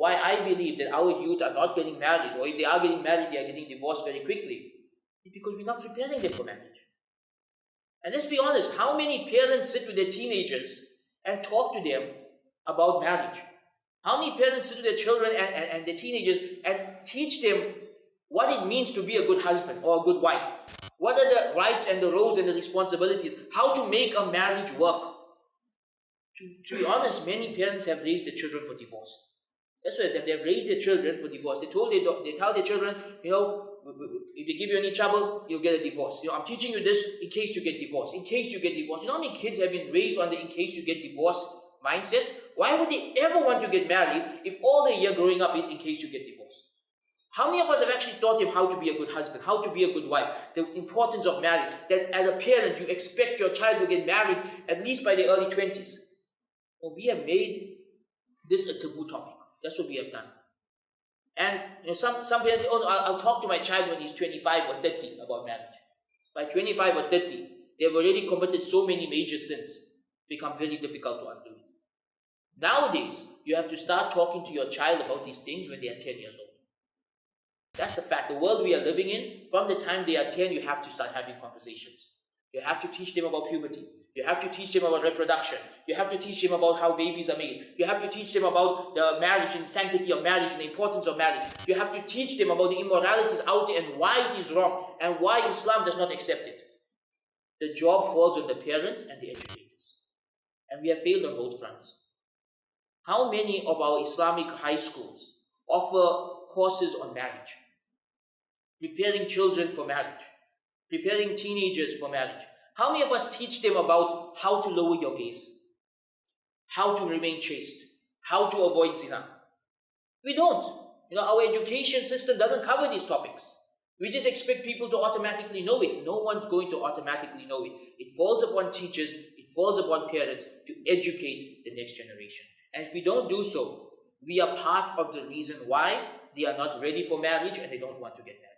why I believe that our youth are not getting married, or if they are getting married, they are getting divorced very quickly, is because we're not preparing them for marriage. And let's be honest, how many parents sit with their teenagers and talk to them about marriage? How many parents sit with their children and their teenagers and teach them what it means to be a good husband or a good wife? What are the rights and the roles and the responsibilities? How to make a marriage work? To be honest, many parents have raised their children for divorce. That's why they've raised their children for divorce. They tell their children, if they give you any trouble, you'll get a divorce. I'm teaching you this in case you get divorced. In case you get divorced. You know how many kids have been raised on the in case you get divorced mindset? Why would they ever want to get married if all they hear growing up is in case you get divorced? How many of us have actually taught him how to be a good husband, how to be a good wife, the importance of marriage, that as a parent you expect your child to get married at least by the early 20s? Well, we have made this a taboo topic. That's what we have done. And some parents say, oh no, I'll talk to my child when he's 25 or 30 about marriage. By 25 or 30, they've already committed so many major sins. It becomes very difficult to undo. Nowadays, you have to start talking to your child about these things when they are 10 years old. That's a fact. The world we are living in, from the time they are 10, you have to start having conversations. You have to teach them about puberty. You have to teach them about reproduction. You have to teach them about how babies are made. You have to teach them about the marriage and sanctity of marriage and the importance of marriage. You have to teach them about the immoralities out there and why it is wrong and why Islam does not accept it. The job falls on the parents and the educators. And we have failed on both fronts. How many of our Islamic high schools offer courses on marriage? Preparing children for marriage. Preparing teenagers for marriage. How many of us teach them about how to lower your gaze? How to remain chaste? How to avoid zina? We don't. Our education system doesn't cover these topics. We just expect people to automatically know it. No one's going to automatically know it. It falls upon teachers, it falls upon parents to educate the next generation. And if we don't do so, we are part of the reason why they are not ready for marriage and they don't want to get married.